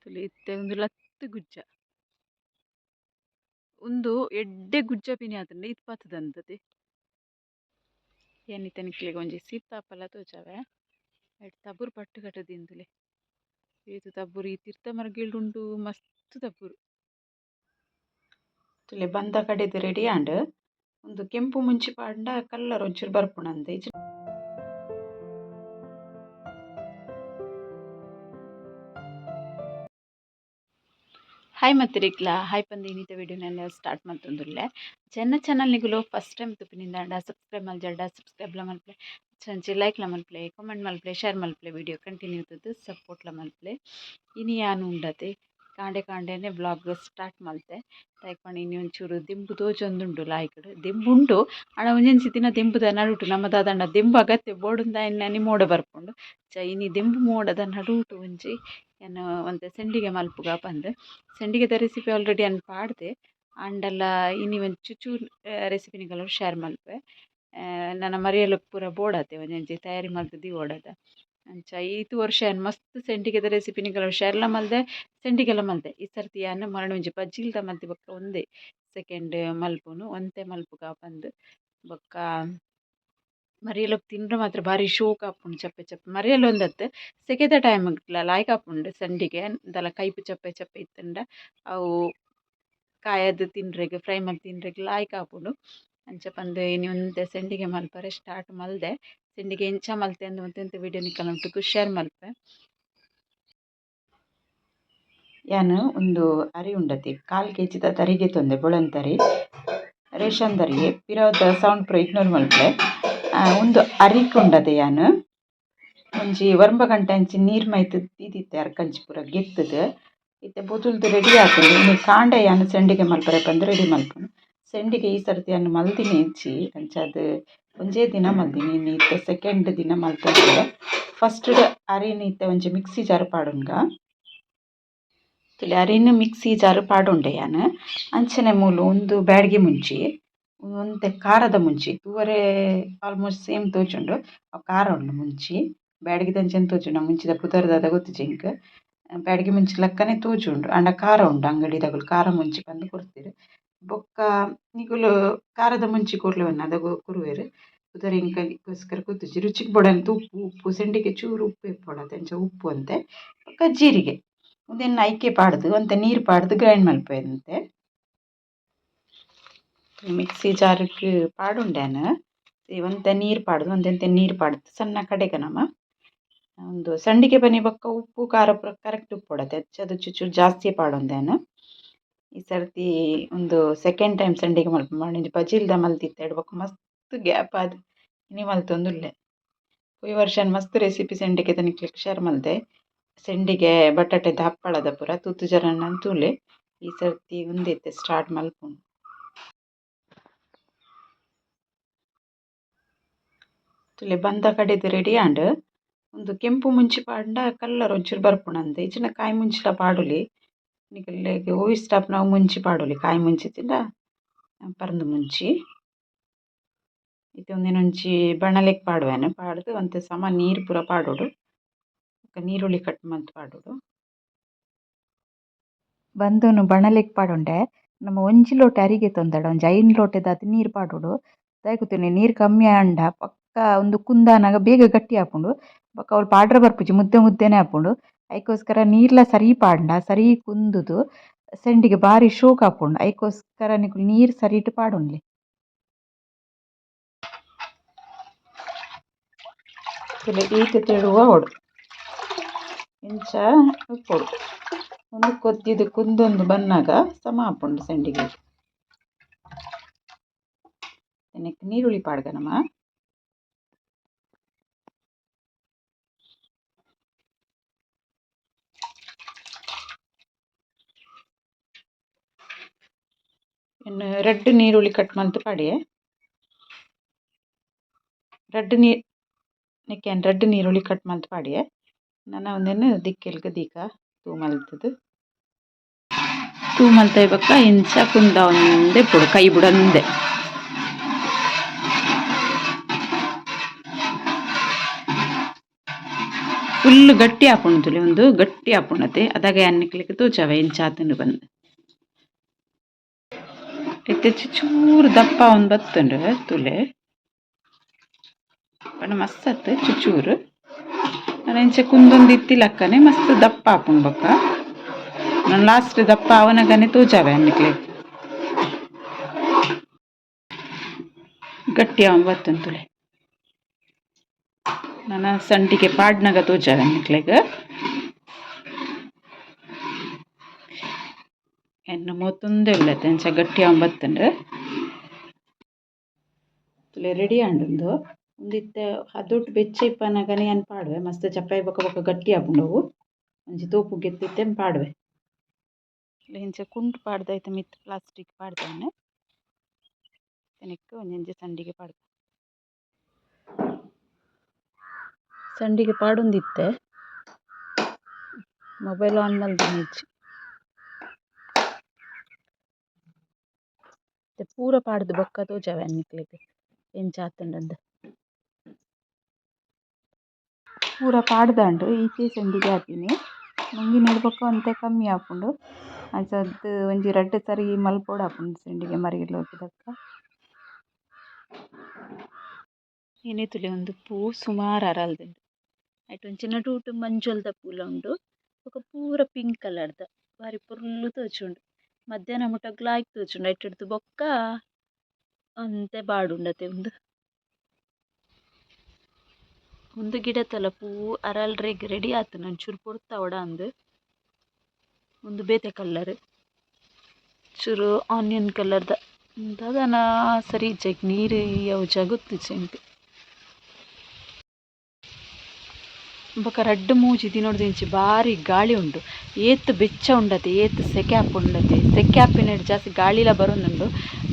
ತುಲೆ ಇತ್ತೆ ಒಂದು ಲತ್ತು ಗುಜ್ಜ ಒಂದು ಎಡ್ಡೆ ಗುಜ್ಜ ಪಿನಿ ಆತಂಡ ಇಪ್ಪತ್ತದಂತದೆ ಏನಿತ್ತ ನಿಕ್ಲಿಗೆ ಒಂಜಿ ಸೀತಾಫಲ ತೋಜಾವೆ ಎಡ್ ತಬ್ಬುರು ಪಟ್ಟು ಕಟ್ಟದಿಂದುಲೆ ಏತು ತಬ್ಬುರು ಈ ತೀರ್ಥ ಮರಗಿಲ್ಡುಂಡು ಮಸ್ತ್ ತಬ್ಬುರು ತುಲೆ ಬಂದ ಕಡೆದು ರೆಡಿ ಆಂಡ್ ಒಂದು ಕೆಂಪು ಮುಂಚಿ ಪಾಂಡ ಕಲ್ಲರ್ ಒಂಚೂರು ಬರ್ಪುಣಂದೆ ಹಾಯ್ ಮತ್ತಿರಿಕ್ಲ ಹಾಯ್ ಪಂದು ಇನ್ನಿತ ವಿಡಿಯೋನೆಲ್ಲ ಸ್ಟಾರ್ಟ್ ಮಾಡ್ತಂದುಲ್ಲೆ ಚಾನಲ್ ನಿಗುಲು ಫಸ್ಟ್ ಟೈಮ್ ತುಪ್ಪಿನಿಂದ ಸಬ್ಸ್ಕ್ರೈಬ್ ಮಲ್ಜಲ್ಡ ಸಬ್ಸ್ಕ್ರೈಬ್ಲ ಮಲ್ಪಲೆ ಚಂಚಿ ಲೈಕ್ಲ ಮಲ್ಪಲೆ ಕಾಮೆಂಟ್ ಮಲ್ಪಲೆ ಶೇರ್ ಮಲ್ಪಲೆ ವಿಡಿಯೋ ಕಂಟಿನ್ಯೂ ತದ್ದು ಸಪೋರ್ಟ್ಲ ಮಲ್ಪಲೆ ಇನಿ ಯಾನು ಉಂಡತೆ ಕಾಂಡೆನೆ ಬ್ಲಾಗ್ ಸ್ಟಾರ್ಟ್ ಮಲ್ತೆ ತೈಕೊಂಡು ಇನಿ ಒಂಚೂರು ದಿಂಬು ತೋಜೊಂದುಂಡು ಲಾಯ್ಕಡು ದಿಂಬುಂಡು ಅಣ್ಣ ಒಂಜೊಂಜಿ ದಿನ ದಿಂಬುದ ನಡುಟು ನಮ್ಮ ದಾದಂಡ ದಿಂಬು ಅಗತ್ಯ ಬೋಡುಂದ ಎನ್ನನಿ ಮೋಡ ಬರ್ಪುಂಡು ಇನಿ ದಿಂಬು ಮೋಡದ ನಡುಟು ಒಂಜಿ ಏನು ಒಂತೆ ಸೆಂಡಿಗೆ ಮಲ್ಪುಗ ಪಂದ್ ಸೆಂಡಿಗೆದ ರೆಸಿಪಿ ಆಲ್ರೆಡಿ ಅನ್ನು ಪಾಡ್ದೆ ಆಂಡಲ್ಲ ಇನಿ ಒಂದು ಚೂರು ರೆಸಿಪಿನಿಗಳು ಶೇರ್ ಮಲ್ಪೆ ನನ್ನ ಮರಿಯಲು ಪೂರ ಬೋಡತೆ ಒಂಜಿ ತಯಾರಿ ಮಲ್ತದಿ ಓಡದ ಅಂಚ ಈತು ವರ್ಷ ಏನು ಮಸ್ತ್ ಸೆಂಡಿಗೆದ ರೆಸಿಪಿನಿಗಳು ಶೇರ್ಲ ಮಲ್ದೆ ಸೆಂಡಿಗೆಲ್ಲ ಮಲ್ದೆ ಈ ಸರ್ತಿ ಅನ್ನ ಮರಣ ಒಂಜಿ ಬಜ್ಜಿಲ್ದ ಮಲ್ತಿ ಬೊಕ್ಕ ಒಂದೇ ಸೆಕೆಂಡ್ ಮಲ್ಪುನು ಒಂತೆ ಮಲ್ಪುಗ ಪಂದ್ ಬೊಕ್ಕ ಮರಿಯಲು ತಿಂಡ್ರೆ ಮಾತ್ರ ಭಾರಿ ಶೋಕ್ ಆಪುಂಡು ಚಪ್ಪೆ ಚಪ್ಪೆ ಮರಿಯಲು ಒಂದತ್ತು ಸೆಕೆದ ಟೈಮ್ ಲಾಯ್ಕ್ ಆಪುಂಡು ಸಂಡಿಗೆ ದಲ ಕೈಪು ಚಪ್ಪೆ ಚಪ್ಪೆ ಇತ್ತಂಡ ಅವು ಕಾಯದು ತಿಂಡ್ರೆಗ್ ಫ್ರೈ ಮಾಡಿ ತಿಂಡ್ರೆಗ್ ಲಾಯ್ಕ್ ಆಪುಂಡು ಅಂಚ ಪಂದು ಇನಿ ಒಂದೆ ಸೆಂಡಿಗೆ ಮಲ್ಪರೆ ಸ್ಟಾರ್ಟ್ ಮಲ್ದೆ ಸೆಂಡಿಗೆ ಎಂಚ ಮಲ್ತೆ ಅಂದು ಮತ್ತೆ ವಿಡಿಯೋ ನಿಕ್ಕಲಂಟು ಶೇರ್ ಮಲ್ಪೆ ಯಾನು ಒಂದು ಅರಿ ಉಂಡತಿ 1/4 kg ತರಿಗೆ ತೊಂದೆ ಬೊಳಂತರಿ ರೇಷನ್ ತರಿಗೆ ಪಿರವದ ಸೌಂಡ್ ಪುರ ಇಗ್ನೋರ್ ಮಲ್ಪೆ ಒಂದು ಅರಿಕ್ ಉಂಡತೆ ಯಾನು ಒಂಜಿ ವರ್ಂಬ ಗಂಟೆ ಅಂಚಿ ನೀರು ಮೈತ್ ದೀದಿತ್ತೆ ಅರ್ಕಂಚಿ ಪೂರ ಗೆತ್ತದು ಇತ್ತೆ ಬೊದುಲ್ದು ರೆಡಿ ಆತುಂಡು ಇನ್ನು ಕಾಂಡೆ ಯಾನು ಸೆಂಡಿಗೆ ಮಲ್ಪರೆ ಪಂದು ರೆಡಿ ಮಲ್ಪುನು ಸೆಂಡಿಗೆ ಈ ಸರ್ತಿ ಯಾನು ಮಲ್ದಿನಿ ಹೆಚ್ಚಿ ಅಂಚದು ಒಂಜೇ ದಿನ ಮಲ್ದಿನಿ ಇನ್ನು ಇತ್ತೆ ಸೆಕೆಂಡ್ ದಿನ ಮಲ್ತಂದ್ರೆ ಫಸ್ಟ್ ಅರಿನ ಇತ್ತೆ ಒಂಜಿ ಮಿಕ್ಸಿ ಜಾರ್ ಪಾಡುಂಗ ತುಲೆ ಅರಿನ ಮಿಕ್ಸಿ ಜಾರ್ ಪಾಡುಂಡೆ ಯಾನು ಅಂಚನೆ ಮೂಲು ಒಂದು ಬ್ಯಾಡ್ಗೆ ಮುಂಚಿ ಒಂತೆ ಖಾರದ ಮುಂಚಿ ತೂವರೆ ಆಲ್ಮೋಸ್ಟ್ ಸೇಮ್ ತೋಜುಂಡು ಅವು ಖಾರ ಉಂಡು ಮುಂಚಿ ಬ್ಯಾಡ್ಗೆ ದಂಚನೆ ತೋಜುಂಡು ಮುಂಚಿದ ಪುದರ್ದಾದ ಗೊತ್ತು ಜಿಂಕ್ ಬ್ಯಾಡ್ಗೆ ಮುಂಚಿ ಲಕ್ಕನೆ ತೋಜುಂಡು ಆಂಡ ಖಾರ ಉಂಡು ಅಂಗಡಿದಗುಲು ಖಾರ ಮುಂಚಿ ಪಂದು ಕೊಡ್ತೀರು ಬೊಕ್ಕ ನಿಗುಲು ಖಾರದ ಮುಂಚಿ ಕೊರ್ಲೆವನ್ನ ಅದ ಕೊರುವೆರು ಪುದರ್ ಇಂಕಗೋಸ್ಕರ ಗೊತ್ತುಜಿ ರುಚಿಗೆ ಬೋಡಂತ ಉಪ್ಪು ಸೆಂಡಿಗೆ ಚೂರು ಉಪ್ಪು ಇಪ್ಪೊಡತೆ ಅಂಚ ಉಪ್ಪು ಅಂತೆ ಬೊಕ್ಕ ಜೀರಿಗೆ ಒಂದೆನ್ನ ಐಕೆ ಪಾಡ್ದು ಅಂತೆ ನೀರು ಪಾಡ್ದು ಗ್ರೈಂಡ್ ಮಲ್ಪೆಂತೆ ಮಿಕ್ಸಿ ಜಾರ್ಗ್ ಪಾಡುಂಡ್ಯಾನು ಒಂತೆ ನೀರು ಪಾಡ್ದು ಒಂದೆಂತೆ ನೀರು ಪಾಡ್ದು ಸಣ್ಣ ಕಡೆಗ ನಮ್ಮ ಒಂದು ಸಂಡಿಗೆ ಬನ್ನಿ ಬೊಕ್ಕ ಉಪ್ಪು ಖಾರ ಪೂರ ಕರೆಕ್ಟ್ ಉಪ್ಪು ಕೊಡತ್ತೆ ಅದು ಚೂರು ಜಾಸ್ತಿ ಪಾಡೊಂದೇನು ಈ ಸರ್ತಿ ಒಂದು ಸೆಕೆಂಡ್ ಟೈಮ್ ಸಂಡಿಗೆ ಮಲ್ಪ ಮಾಡಿ ಬಜಿಲ್ದ ಮಲ್ತಿತ್ತೆ ಬೊಕ್ಕ ಮಸ್ತ್ ಗ್ಯಾಪ್ ಆದ್ ಇನಿ ಮಲ್ತೊಂದುಲ್ಲೆ ಈ ವರ್ಷ ಮಸ್ತ್ ರೆಸಿಪಿ ಸೆಂಡಿಗೆ ತನಿಕ್ಲಿಕ್ಕೆ ಶೇರ್ ಮಲ್ದೆ ಸೆಂಡಿಗೆ ಬಟಾಟೆದ ಹಪ್ಪಳದ ಪೂರ ತೂತು ಜರನ್ನ ಅಂತೂಲೆ ಈ ಸರ್ತಿ ಒಂದೈತೆ ಸ್ಟಾರ್ಟ್ ಮಲ್ಪುಂಡು ತುಲೆ ಬಂದ ಕಡೆದು ರೆಡಿ ಆಂಡ್ ಒಂದು ಕೆಂಪು ಮುಂಚಿ ಪಾಂಡ ಕಲ್ಲರ್ ಒಂಚೂರು ಬರ್ಪುಣಂದೆ ಇಚ್ಚಿನ ಕಾಯಿ ಮುಂಚಿಲ ಪಾಡುಲಿ ನಿಕಲ್ಲೆಗ್ ಓವಿ ಸ್ಟಾಪ್ ನಾವು ಮುಂಚಿ ಪಾಡುಲಿ ಕಾಯಿ ಮುಂಚಿ ತಿಂಡ ಪರಂದು ಮುಂಚಿ ಇದು ಒಂದಿನೊಂಚಿ ಬಣಲೆಗ್ ಪಾಡುವೆನು ಪಾಡ್ದು ಒಂತೆ ಸಮ ನೀರು ಪೂರ ಪಾಡೋಡು ನೀರುಳ್ಳಿ ಕಟ್ ಮಂತ್ ಪಾಡೋಡು ಬಂದನು ಬಣಲೆಗ್ ಪಾಡುಂಡೆ ನಮ್ಮ ಒಂಜಿ ಲೋಟ ಅರಿಗೆ ತೊಂದಡ ಒಂಜಿ 5 ಲೋಟದ ಅದು ನೀರು ಪಾಡೋಡು ದಯಕುತ್ತೇನೆ ನೀರು ಕಮ್ಮಿ ಆಂಡ ಪಕ್ಕ ಒಂದು ಕುಂದಾನಾಗ ಬೇಗ ಗಟ್ಟಿ ಆಪುಂಡು ಬೊಕ್ಕ ಅವ್ರು ಪಾಡ್ರೆ ಬರ್ಪುಜಿ ಮುದ್ದೆ ಮುದ್ದೆನೆ ಆಪುಂಡು ಐಕೋಸ್ಕರ ನೀರ್ಲ ಸರಿ ಪಾಂಡ ಸರಿ ಕುಂದುದು ಸೆಂಡಿಗೆ ಬಾರಿ ಶೋಕ್ ಆಪುಂಡು ಐಕೋಸ್ಕರ ನಿಕುಲು ನೀರು ಸರಿಟ್ ಪಾಡುಂಡ್ಲಿ ಈತ ತಿಳುವ ಓಡು ಇಂಚ ಉಪ್ಪೊಡು ಒಂದು ಕೊದ್ದಿದು ಕುಂದೊಂದು ಬನ್ನಾಗ ಸಮ ಆಪುಂಡು ಸೆಂಡಿಗೆ ನೀರುಳ್ಳಿ ಪಾಡ್ಗ ನಮ್ಮ ಇನ್ನು ರೆಡ್ ನೀರುಳ್ಳಿ ಕಟ್ ಮಂತ್ ಪಾಡಿ ರೆಡ್ ನೀರುಳ್ಳಿ ಕಟ್ ಮಂತ್ ಪಾಡಿ ನನ್ನ ಒಂದೇನು ದಿಕ್ಕೆಲ್ಗ ದೀಕ ತೂ ಮಲ್ತ ಬೊಕ್ಕ ಇಂಚ ಕುಂದ ಒಂದೇ ಪುಡು ಕೈ ಬುಡಂದೆ ಫುಲ್ ಗಟ್ಟಿ ಹಾಕೊಂಡು ತುಲೆ ಒಂದು ಗಟ್ಟಿ ಹಾಕೊಂಡತೆ ಅದಾಗ ಅನ್ನಕ್ಲಿಕ್ಕೆ ತೋಚವೆ ಇಂಚಾತಂಡು ಬಂದು ಇತ್ತೆ ಚೂರು ದಪ್ಪ ಒಂದು ಬತ್ತಂಡು ತುಲೆ ಪಂಡ ಮಸ್ತ್ ಅತ್ತ ಚೂರು ನಾನು ಇಂಚೆ ಕುಂದೊಂದು ಇತ್ತಿಲಕ್ಕನೆ ಮಸ್ತ್ ದಪ್ಪ ಹಾಕೊಂಡು ಬೊಕ್ಕ ನಾನು ಲಾಸ್ಟ್ ದಪ್ಪ ಅವನಗನೆ ತೋಜಾವೆ ಅನ್ನಕ್ಲಿಕ್ಕೆ ಗಟ್ಟಿ ಅವನ್ ಬತ್ತನ್ ತುಲೆ ನನ್ನ ಸಂಟಿಗೆ ಪಾಡ್ನಾಗ ತೋಜಾವೆ ಅನ್ನಕ್ಲಿಕ್ಕೆ ಎನ್ನು ಮೂವತ್ತೊಂದೇ ಉಳ್ಳತ್ತೆ ಅಂಚ ಗಟ್ಟಿ ಅವನ್ ಬತ್ತಂಡು ತುಲೆ ರೆಡಿ ಆಂಡೊಂದು ಒಂದಿತ್ತೆ ಅದೊಟ್ಟು ಬೆಚ್ಚ ಇಪ್ಪನಗನೆ ಏನು ಪಾಡುವೆ ಮಸ್ತ್ ಚಪ್ಪಾಯಿ ಬೊಕ್ಕ ಬೊಕ್ಕ ಗಟ್ಟಿ ಹಾಕೊಂಡವು ಒಂಜಿ ತೋಪು ಗೆತ್ತಿತ್ತೆ ಪಾಡುವೆ ಇಂಚ ಕುಂಟು ಪಾಡ್ದೈತೆ ಮಿತ್ ಪ್ಲಾಸ್ಟಿಕ್ ಪಾಡ್ದೇನೆ ತೆನಕ್ಕೆ ಒಂಜಿ ಸಂಡಿಗೆ ಪಾಡ್ದೆ ಸಂಡಿಗೆ ಪಾಡೊಂದಿತ್ತೆ ಮೊಬೈಲ್ ಆನ್ ಮಲ್ದಿನಿ ಹೆಚ್ಚು ಪೂರ ಪಾಡ್ದು ಬೊಕ್ಕ ತೋಜಾವೆ ಅನ್ನಕ್ಲಿಕ್ಕೆ ಎಂಚ ಆತಂಡಂದು ಪೂರ ಪಾಡ್ದಾಂಡು ಈಚೆ ಸಂಡಿಗೆ ಹಾಕಿನಿ ಮುಂಗಿನ ಬೊಕ್ಕ ಒಂತೆ ಕಮ್ಮಿ ಹಾಕೊಂಡು ಅಂಚದ್ದು ಒಂಜಿ ರಡ್ಡ್ ಸರಿ ಮಲ್ಪೋಡು ಹಾಕೊಂಡು ಸಂಡಿಗೆ ಮರಿಗಿಡ್ಲು ಹೋಗಿದಕ್ಕ ಏನೇ ತುಲೆ ಒಂದು ಪೂ ಸುಮಾರು ಅರಲ್ದುಂಡು ಆಯ್ತು ಒಂಚಿನ ಟೂಟು ಮಂಜೊಲ್ದ ಪೂಲ ಉಂಡು ಬೊಕ ಪೂರ ಪಿಂಕ್ ಕಲರ್ದ ಬಾರಿ ಪೊರ್ಲು ತೋಜುಂಡು ಮಧ್ಯಾಹ್ನ ಮುಟ್ಟಗ್ಲ ಆಯ್ತು ತೋಜುಂಡು ಐಟಿಡ್ದು ಬೊಕ್ಕ ಅಂತೆ ಬಾಡುಂಡತೆ ಒಂದು ಗಿಡತಲ ಪೂ ಅರಲ್ರೆಗ್ ರೆಡಿ ಆತುಂಡು ಒಂಚೂರು ಪೊರ್ತ ಒಡ ಅಂದು ಒಂದು ಬೇತೆ ಕಲರ್ ಚೂರು ಆನಿಯನ್ ಕಲರ್ದ ದಾದನ ಸರಿ ಇಜ್ಜೆಗ್ ನೀರು ಅವು ಜಗುತ್ತಿಜ್ಜೆಂಟ್ ಬೊಕ ರಡ್ಡ್ ಮೂಜಿ ದಿನೊಡ್ದಿಂಚಿ ಬಾರಿ ಗಾಳಿ ಉಂಡು ಏತ್ ಬೆಚ್ಚ ಉಂಡತೆ ಏತ್ ಸೆಕೆ ಆಪುಂಡತೆ ಸೆಕೆ ಆಪಿನಡ್ ಜಾಸ್ತಿ ಗಾಳಿಲ ಬರೋಂದುಂಡು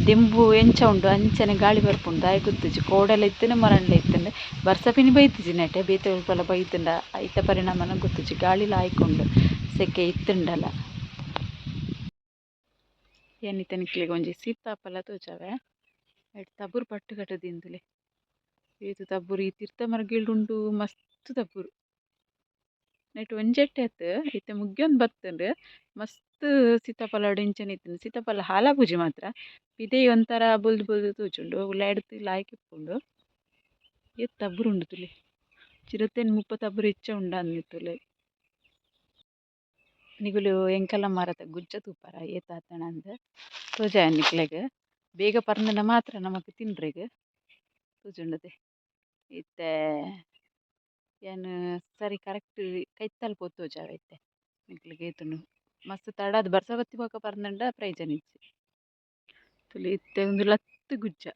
ದೆಂಬು ಎಂಚ ಉಂಡು ಅಂಚನೆ ಗಾಳಿ ಬರ್ಪುಂಡು ದಾಯೆ ಗೊತ್ತಿಜ್ಜಿ ಕೋಡೆಲ ಇತ್ತಂಡೆ ಮರಂಡ್ಲ ಇತ್ತಂಡೆ ಬರ್ಸಪಿನಿ ಬೈತಿಜಿ ನೆಟೆ ಬೇತೆ ಉಲ್ಪಲ ಬೈತುಂಡ ಐತ ಪರಿಣಾಮನ ಗೊತ್ತಿಜ್ಜಿ ಗಾಳಿಲ ಆಯ್ಕೊಂಡು ಸೆಕೆ ಇತ್ತುಂಡಲ ಎನ್ನಿತನಿಕ್ಲಿಗೆ ಒಂಜಿ ಸೀತಾಫಲ ತೋಜಾವೆ ಐಟ್ ತಬುರು ಪಟ್ಟು ಕಟ್ಟದಿಂದುಲೆ ಏತು ತಬ್ಬುರು ಈ ತೀರ್ಥ ಮರಗಿಲ್ಡುಂಡು ಮಸ್ತ್ ತಬ್ಬುರು ನೆಟ್ ಒಂಜೆಟ್ಟೆ ಅತ್ತು ಐತೆ ಮುಗ್ಗಿಯೊಂದು ಬತ್ತಂಡು ಮಸ್ತ್ ಸೀತಾಫಲ ಇಂಚನೆ ಇತ್ತು ಸೀತಾಫಲ ಹಾಲ ಪೂಜೆ ಮಾತ್ರ ಇದೇ ಒಂಥರ ಬೊಲ್ದು ಬೊಲ್ದು ತೋಜುಂಡು ಉಳ್ಳಾಡ್ದು ಲಾಯ್ಕ್ ಇಪ್ಪುಂಡು ಏತ್ ತಬ್ಬುರು ಉಂಡು ತುಲೆ ಚಿರತೆನ್ ಮುಪ್ಪ ತಬ್ಬುರು ಇಚ್ಚ ಉಂಡ ಅಂದಿತ್ತುಲೆ ನಿಗುಲು ಎಂಕಲ ಮಾರತ ಗುಜ್ಜ ತೂಪರ ಏತಾತಣ ಅಂದ ತೋಜ ನಿಕ್ಲೆಗ್ ಬೇಗ ಪರ್ಂದನ ಮಾತ್ರ ನಮಕ್ ತಿನ್ರೆಗ್ ತೋಜುಂಡತೆ ಇತ್ತೆ ಏನು ಸರಿ ಕರೆಕ್ಟ್ ಕೈತಲ್ ಪೋದು ತೋಜಾವೆ ಐತೆ ನಿಕ್ಲೆಗ್ ಏತುಂಡು ಮಸ್ತ್ ತಡಾದ್ ಬರ್ಸ ಬತ್ತಿ ಪೋಕ ಪರ್ಂದಂಡ ಪ್ರೈಜನ್ ಇಜ್ಜಿ ತುಲಿ ಇತ್ತೆ ಒಂದು ಲತ್ತು ಗುಜ್ಜ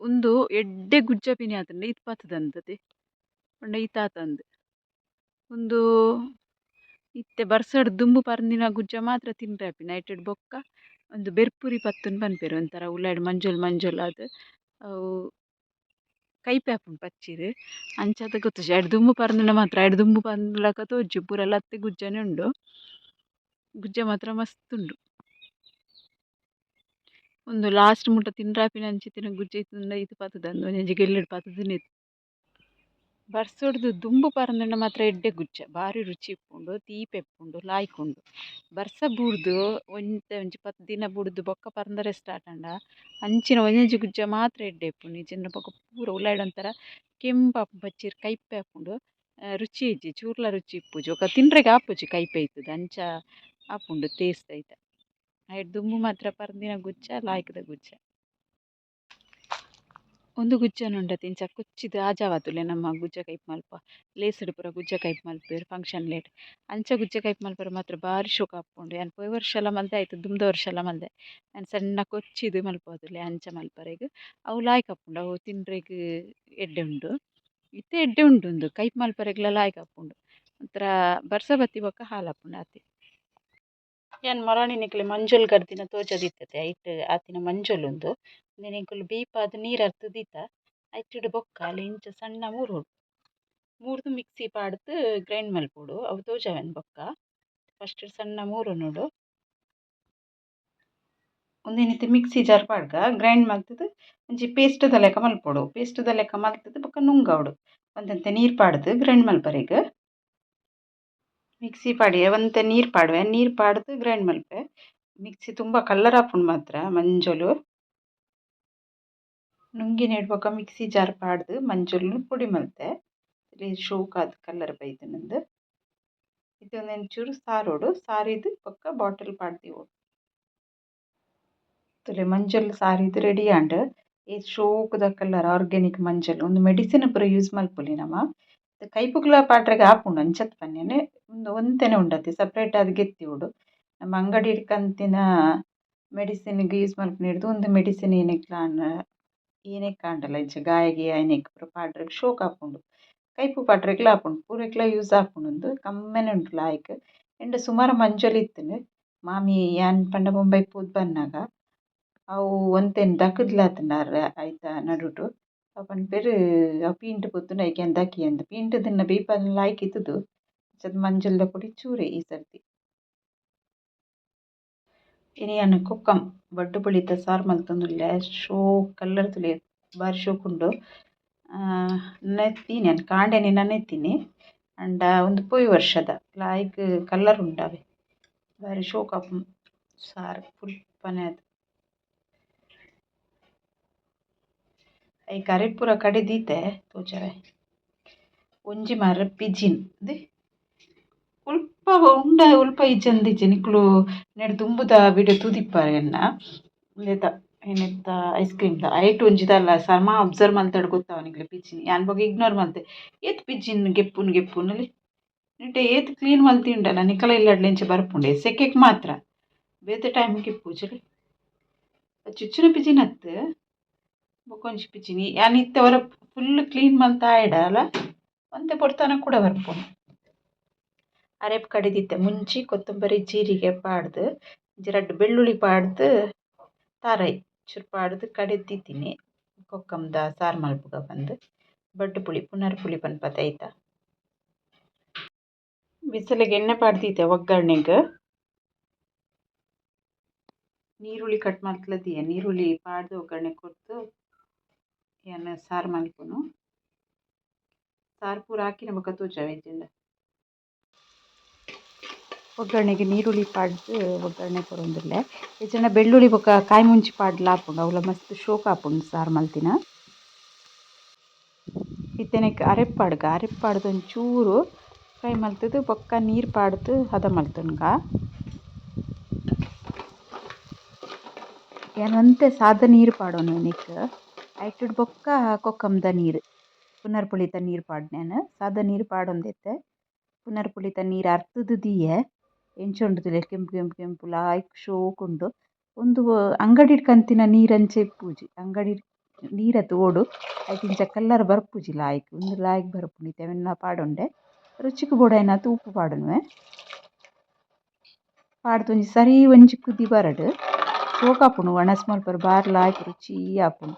ಒಂದು ಎಡ್ಡೆ ಗುಜ್ಜ ಪಿನಿ ಆತಂಡ ಇತ್ ಪತ್ತದಂತತೆ ಪಂಡ ಈತಾತಂದು ಒಂದು ಇತ್ತೆ ಬರ್ಸಡ್ ದುಂಬು ಪರ್ಂದಿನ ಗುಜ್ಜ ಮಾತ್ರ ತಿನ್ರೆ ನೈಟೆಡ್ ಬೊಕ್ಕ ಒಂದು ಬೆರ್ಪುರಿ ಪತ್ತುನ್ ಪನ್ಪೆರ್ ಒಂಥರ ಉಳ್ಳಾಡ್ ಮಂಜೊಲ್ ಮಂಜೊಲ್ ಅದು ಅವು ಕೈಪೆ ಆಪುಂಡು ಪಚ್ಚಿರ್ ಅಂಚಾದ ಗೊತ್ತುಜಿ ಐಡ್ ದುಂಬು ಪರ್ಂದಿನ ಮಾತ್ರ ಐಡ್ ದುಂಬು ಪರ್ಂದ್ಲಕ ತೋಜು ಪೂರ ಲತ್ತೆ ಗುಜ್ಜನೆ ಉಂಡು ಗುಜ್ಜ ಮಾತ್ರ ಮಸ್ತ್ ಉಂಡು ಒಂದು ಲಾಸ್ಟ್ ಮುಟ್ಟ ತಿನ್ರಾಪಿನ ಅಂಚಿತ್ತಿನ ಗುಜ್ಜ ಇತ್ತುಂಡ ಇದು ಪತ್ತದಂದು ಒಂಜಿ ಗೆಲ್ಲೆಡ್ ಪತ್ತದಿನ ಬರ್ಸೊಡ್ದು ದುಂಬು ಪರಂದಂಡ ಮಾತ್ರ ಎಡ್ಡೆ ಗುಜ್ಜ ಬಾರಿ ರುಚಿ ಇಪ್ಪುಂಡು ತೀಪೆ ಇಪ್ಪುಂಡು ಲಾಯ್ಕುಂಡು ಬರ್ಸ ಬೂರ್ದು ಒಂಜಿ 10 ದಿನ ಬುಡ್ದು ಬೊಕ್ಕ ಪರಂದರೆ ಸ್ಟಾರ್ಟ್ ಅಂಡ ಅಂಚಿನ ಒಂಜೊಂಜಿ ಗುಜ್ಜ ಮಾತ್ರ ಎಡ್ಡೆ ಇಪ್ಪುಂಡು ಇಜ್ಜಿಂಡ ಬೊಕ್ಕ ಪೂರ ಉಳ್ಳಾಯ್ಡ್ ಒಂಥರ ಕೆಂಪಾಪು ಬಚ್ಚಿರ್ ಕೈಪೆ ಆಪುಂಡು ರುಚಿ ಇಜ್ಜಿ ಚೂರ್ಲ ರುಚಿ ಇಪ್ಪುಜಿ ಒಕ್ಕ ತಿನ್ರೆಗ್ ಆಪುಜಿ ಕೈಪೆ ಇತ್ತದ ಅಂಚ ಆಪುಂಡು ಟೇಸ್ಟ್ ಐತ ಐಟ್ ದುಂಬು ಮಾತ್ರ ಪರ್ಂದಿನ ಗುಜ್ಜ ಲಾಯ್ಕದ ಗುಜ್ಜ ಒಂದು ಗುಜ್ಜನ ಉಂಡತೆ ಇಂಚ ಕೊಚ್ಚಿದ ಆಜಾವತುಲೆ ನಮ್ಮ ಗುಜ್ಜ ಕೈಪ್ ಮಲ್ಪ ಲೇಸಡ್ ಪೂರ ಗುಜ್ಜ ಕೈಪ್ ಮಲ್ಪೆರ್ ಫಂಕ್ಷನ್ ಲೇಟ್ ಅಂಚ ಗುಜ್ಜ ಕೈಪ್ ಮಲ್ಪೆರ್ ಮಾತ್ರ ಬಾರಿ ಶೋಕ ಆಪುಂಡು ಯಾನ್ ಪೋಯ್ ವರ್ಷಲ ಮಲ್ದೆ ಆಯ್ತು ದುಮ್ದ ವರ್ಷಲ ಮಲ್ದೆ ನಾನು ಸಣ್ಣ ಕೊಚ್ಚಿದು ಮಲ್ಪೋದುಲೆ ಅಂಚ ಮಲ್ಪರೆಗ್ ಅವು ಲಾಯ್ಕ್ ಆಪುಂಡು ಅವು ತಿನ್ರೆಗ್ ಎಡ್ಡೆ ಉಂಡು ಇತ್ತೆ ಎಡ್ಡೆ ಉಂಡು ಕೈಪ್ ಮಲ್ಪರೆಗ್ಲ ಲಾಯ್ಕ್ ಆಪುಂಡು ಒಂಥರ ಬರ್ಸ ಬತ್ತಿ ಬೊಕ್ಕ ಹಾಲ್ ಆಪುಂಡು ಆತೆ ಯಾನ್ ಮರಾಣಿ ನಿಕ್ಲೆ ಮಂಜೊಲ್ ಗರ್ದಿನ ತೋಜದಿತ್ತತೆ ಐಟ್ ಆತಿನ ಮಂಜೊಲ್ ಉಂದು ನಿಂಕುಲು ಬೀಪಾದ್ ನೀರು ಅರ್ದ್ ದೀತ ಐಟಿಡ್ ಬೊಕ್ಕ ಅಲ್ಲಿ ಇಂಚ ಸಣ್ಣ ಮೂರ್ದು ಮಿಕ್ಸಿ ಪಾಡ್ದು ಗ್ರೈಂಡ್ ಮಲ್ಪೊಡು ಅವು ತೋಜಾವೆನ್ ಬೊಕ್ಕ ಫಸ್ಟ್ ಸಣ್ಣ ಮೂರುನೋಡು ಒಂದೇನಿತ್ತೆ ಮಿಕ್ಸಿ ಜಾರ್ ಪಾಡ್ಗ ಗ್ರೈಂಡ್ ಮಲ್ತದು ಒಂಜಿ ಪೇಸ್ಟ್ ದ ಲೆಕ್ಕ ಮಲ್ಪೊಡು ಪೇಸ್ಟ್ ದ ಲೆಕ್ಕ ಮಲ್ತದು ಬೊಕ್ಕ ನುಂಗವಡು ಒಂದಂತೆ ನೀರು ಪಾಡ್ದು ಗ್ರೈಂಡ್ ಮಲ್ಪರೆಗ್ ಮಿಕ್ಸಿ ಪಾಡಿ ಒಂತೆ ನೀರು ಪಾಡುವೆ ನೀರು ಪಾಡ್ದು ಗ್ರೈಂಡ್ ಮಲ್ಪೆ ಮಿಕ್ಸಿ ತುಂಬ ಕಲ್ಲರ್ ಆಪುಂಡು ಮಾತ್ರ ಮಂಜೊಲು ನುಂಗಿ ನೆಡ್ಬೊಕ ಮಿಕ್ಸಿ ಜಾರ್ ಪಾಡ್ದು ಮಂಜೊಲ್ನು ಪುಡಿ ಮಲ್ತೆ ಶೋಕಾದ್ ಕಲ್ಲರ್ ಬೈದ್ಂದ್ ಇದೊಂದು ಒಂಚೂರು ಸಾರೋಡು ಸಾರಿದು ಬೊಕ್ಕ ಬಾಟಲ್ ಪಾಡ್ದಿವೋಡು ತುಲೆ ಮಂಜಲ್ ಸಾರಿದು ರೆಡಿ ಆಂಡ್ ಶೋಕುದ ಕಲ್ಲರ್ ಆರ್ಗ್ಯಾನಿಕ್ ಮಂಜಲ್ ಒಂದು ಮೆಡಿಸಿನ್ ಪೂರ ಯೂಸ್ ಮಲ್ಪೊಲಿ ನಮ ಕೈಪುಗ್ಲ ಪಾಡ್ರೆಗ್ ಆಪುಂಡು ಅಂಚತ್ ಪನ್ಯನೆ ಒಂತೆನೆ ಉಂಡತೆ ಸಪ್ರೇಟ್ ಆದ್ ಗೆತ್ತಿವೋಡು ನಮ್ಮ ಅಂಗಡಿಡ್ ಕಂತಿನ ಮೆಡಿಸಿನ್ಗ್ ಯೂಸ್ ಮಲ್ಪುನಿರ್ದು ಒಂದು ಮೆಡಿಸಿನ್ ಏನೆಕ್ ಕಾಂಡಲ ಇಂಚ ಗಾಯ ಗೀಯ ಐನೆಕ್ ಪೂರ ಪಾಡ್ರೆಗ್ ಶೋಕ್ ಆಪುಂಡು ಕೈಪು ಪಾಡ್ರೆಗ್ಲ ಆಪುಂಡು ಪೂರೆಕ್ಲ ಯೂಸ್ ಆಪುಂಡು ಕಮ್ಮೆನೆ ಉಂಡು ಲಾಯ್ಕ್ ಎಂಡ್ ಸುಮಾರು ಮಂಜೊಲ್ ಇತ್ತ್ಂಡ್ ಮಾಮಿ ಯಾನ್ ಪಂಡ ಮುಂಬೈ ಪೋದು ಬನ್ನಾಗ ಅವು ಒಂತೆನ್ ದಕದ್ಲಾತುಂಡು ಐತ ನಡುಟು ಅವು ಪನ್ಪೆರ್ ಅವು ಪೀಂಟ್ ಪೊತ್ತುಂಡು ಐಕೆ ದಕಿ ಅಂದ್ ಪೀಂಟ್ ದಿನ ಬೀಪನ್ ಲಾಯ್ಕ್ ಇತ್ತುದು ಅಂಚಾದ್ ಮಂಜಲ್ದ ಪೊಡಿ ಚೂರೆ ಈ ಸರ್ತಿ ಇನಿ ಯಾನ್ ಕೊಕ್ಕಂ ಬೊಡ್ಡು ಪುಳಿತ ಸಾರು ಮಲ್ತೊಂದುಲ್ಲೆ ಶೋಕ್ ಕಲ್ಲರ್ ತುಲೆ ಬಾರಿ ಶೋಕ್ ಉಂಡು ನೆತ್ತಿನಿ ಯಾನ್ ಕಾಂಡೆನೆ ನನೆತ್ತಿನಿ ಅಂಡ ಒಂದು ಪೋಯಿ ವರ್ಷದ ಲಾಯ್ಕ್ ಕಲ್ಲರ್ ಉಂಡು ಅವೆ ಬಾರಿ ಶೋಕ್ ಆಪುಂಡು ಸಾರು ಫುಲ್ ಪನೆದ್ ಐಕ್ ಅರೆಗ್ ಪೂರ ಕಡೆ ದೀತೆ ತೋಜರೆ ಒಂಜಿ ಮಾರ ಪಿಜಿನ್ ಉಲ್ಪ ಉಂಡ ಉಲ್ಪ ಇಜ್ಜಂದಿಜ್ಜಿ ನಿಕ್ಲು ನೆಡ್ ದುಂಬುದ ವಿಡಿಯೋ ತೂದಿಪ್ಪರೆ ಎನ್ನ ಉಂದೆತ ಏನೆತ್ತ ಐಸ್ ಕ್ರೀಮ್ದ ಐಟ್ ಒಂಜಿದಲ್ಲ ಸರ್ಮ ಅಬ್ಸರ್ವ್ ಮಲ್ತಡ್ ಗೊತ್ತವ ನಿಕ್ಲೆ ಪಿಜಿನ್ ಯಾನ್ ಬೊಕ ಇಗ್ನೋರ್ ಮಲ್ತೆ ಏತ್ ಪಿಜಿನ್ ಗೆಪ್ಪುನು ಅಲ್ಲಿ ನಿಟ್ಟೆ ಏತ್ ಕ್ಲೀನ್ ಮಲ್ತಿಂಡಲ ನಿಕಲ ಇಲ್ಲಡ್ಲ ಇಂಚ ಬರ್ಪುಂಡೆ ಸೆಕೆಕ್ ಮಾತ್ರ ಬೇತೆ ಟೈಮ್ಗೆ ಇಪ್ಪುಜಿ ಚುಚ್ಚಿನ ಪಿಜಿನ್ ಅತ್ತು ಬೊಕೊಂಜಿ ಪಿಜಿನಿ ಯಾನ್ ಇತ್ತೆ ವರ ಫುಲ್ ಕ್ಲೀನ್ ಮಲ್ತ ಆಯ್ಡ ಅಲ ಒಂತೆ ಪೊರ್ತನ ಕೂಡ ಬರ್ಪುಂಡು ಅರೆಪ್ ಕಡಿದಿತ್ತೆ ಮುಂಚಿ ಕೊತ್ತಂಬರಿ ಜೀರಿಗೆ ಪಾಡ್ದು ಒಂಜಿ ರಡ್ಡ್ ಬೆಳ್ಳುಳ್ಳಿ ಪಾಡ್ದು ತಾರೈ ಚೂರು ಪಾಡ್ದು ಕಡೆದಿತ್ತಿನಿ ಕೊಕ್ಕಂದ ಸಾರು ಮಲ್ಪುಗ ಬಂದು ಬಡ್ಡ್ ಪುಳಿ ಪುನರ್ ಪುಳಿ ಪನ್ಪತ ಐತ ಬಿಸಿಲಿಗೆ ಎಣ್ಣೆ ಪಾಡ್ದಿತ್ತೆ ಒಗ್ಗರ್ಣೆಗ್ ನೀರುಳ್ಳಿ ಕಟ್ ಮಲ್ತ್ಲದಿಯೆ ನೀರುಳ್ಳಿ ಪಾಡ್ದು ಒಗ್ಗರಣೆ ಕೊರ್ದು ಯಾನ್ ಸಾರು ಮಲ್ಪುನು ಸಾರು ಪೂರ ಹಾಕಿನ ಬೊಕ ತೋಜಾವೆ ಇಜ್ಜಿಂಡ ಒಗ್ಗರಣೆಗೆ ನೀರುಳ್ಳಿ ಪಾಡ್ದು ಒಗ್ಗರಣೆ ಕೊರೊಂದುಲ್ಲೆ ಇಜ್ಜಿಂಡ ಬೆಳ್ಳುಳ್ಳಿ ಬೊಕ ಕಾಯಿ ಮುಂಚಿ ಪಾಡ್ಲ ಆಪುಂಡು ಅವುಲ ಮಸ್ತ್ ಶೋಕ್ ಆಪುಂಡು ಸಾರು ಮಲ್ತಿನ ಇತ್ತೆನೆಕ್ ಅರೆಪ್ ಪಾಡ್ದು ಒಂಚೂರು ಫ್ರೈ ಮಲ್ತುದು ಬೊಕ್ಕ ನೀರು ಪಾಡ್ದು ಹದ ಮಲ್ತುನ್ಗ ಯಾನ್ ಒಂತೆ ಸಾದ ನೀರು ಪಾಡೋನು ನಿಕ್ ಐಟುಡ್ ಬೊಕ್ಕ ಕೊಕ್ಕಂದ ನೀರು ಪುನರ್ ಪುಳಿತ ನೀರು ಪಾಡ್ನ್ಯಾನ್ ಸಾದ ನೀರು ಪಾಡೊಂದೆತ್ತೆ ಪುನರ್ ಪುಳಿತ ನೀರು ಅರ್ತುದು ದಿಯೆ ಎಂಚೊಂಡು ತುಲೆ ಕೆಂಪು ಕೆಂಪು ಕೆಂಪು ಲಾಯ್ಕ್ ಶೋಕ್ ಉಂಡು ಒಂದು ಅಂಗಡಿಡ್ ಕಂತಿನ ನೀರು ಅಂಚೆ ಇಪ್ಪುಜಿ ಅಂಗಡಿಡ್ ನೀರ ತೋಡು ಐಟ್ ಇಂಚ ಕಲ್ಲರ್ ಬರ್ಪುಜಿ ಲಾಯ್ಕ್ ಉಂದು ಲಾಯ್ಕ್ ಬರ್ಪುಂಡು ಇತ್ತೆ ವೆನ್ನ ಪಾಡೊಂಡೆ ರುಚಿಗ್ ಬೋಡಾಯಿನಾತ್ ಉಪ್ಪು ಪಾಡುನುವೆ ಪಾಡ್ದು ಒಂಜಿ ಸರಿ ಒಂಜಿ ಕುದಿ ಬರಡ್ ಶೋಕ್ ಆಪುಂಡು ವನಸ್ ಮಲ್ಪರೆ ಬಾರಿ ಲಾಯ್ಕ್ ರುಚಿ ಆಪುಂಡು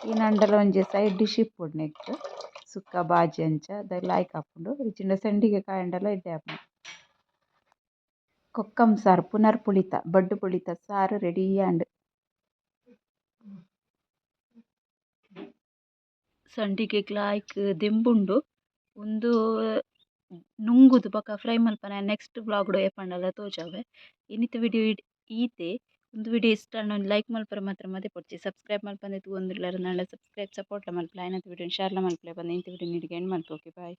ಈ ನಂಡಲ ಒಂಜಿ ಸೈಡ್ ಡಿಶ್ ಇಪ್ಪೊಡು ನೆಕ್ಸ್ಟ್ ಸುಕ್ಕ ಬಾಜಿ ಅಂಚ ದಾಯೆ ಲಾಯ್ಕ್ ಆಪುಂಡು ಇಜ್ಜಿಂಡ ಸೆಂಡಿಗೆ ಕಾಯಂಡಲ ಎಡ್ಡೆ ಆಪುಂಡು ಕೊಕ್ಕಂ ಸಾರು ಪುನರ್ ಪುಳಿತ ಬಡ್ಡ್ ಪುಳಿತ ಸಾರು ರೆಡಿ ಆಂಡ್ ಸಂಡಿಗೆಗ್ ಲಾಯ್ಕ್ ದೆಂಬುಂಡು ಒಂದು ನುಂಗುದು ಬೊಕ ಫ್ರೈ ಮಲ್ಪನ ನೆಕ್ಸ್ಟ್ ಬ್ಲಾಗ್ಡ್ ಏಪಂಡಲ ತೋಜಾವೆ ಇನ್ನಿತ ವಿಡಿಯೋ ಈತೆ ಒಂದು ವಿಡಿಯೋ ಇಷ್ಟ ಆಂಡ ಲೈಕ್ ಮಲ್ಪರೆ ಮಾತ್ರ ಮದೆ ಪೊಡ್ಚಿ ಸಬ್ಸ್ಕ್ರೈಬ್ ಮಲ್ಪಂದೆ ತೂವೊಂದುಲ್ಲೆರ್ ನಾಂಡ ಸಬ್ಸ್ಕ್ರೈಬ್ ಸಪೋರ್ಟ್ಲ ಮಲ್ಪಲೆ ಐನತ್ ವಿಡಿಯೋನ್ ಶೇರ್ಲ ಮಲ್ಪಲೆ ಬಂದೆ ಇಂತ ವಿಡಿಯೋ ನಿಡಿಗೆ ಎಂಡ್ ಮಲ್ಪೊಕೆ ಬಾಯ್.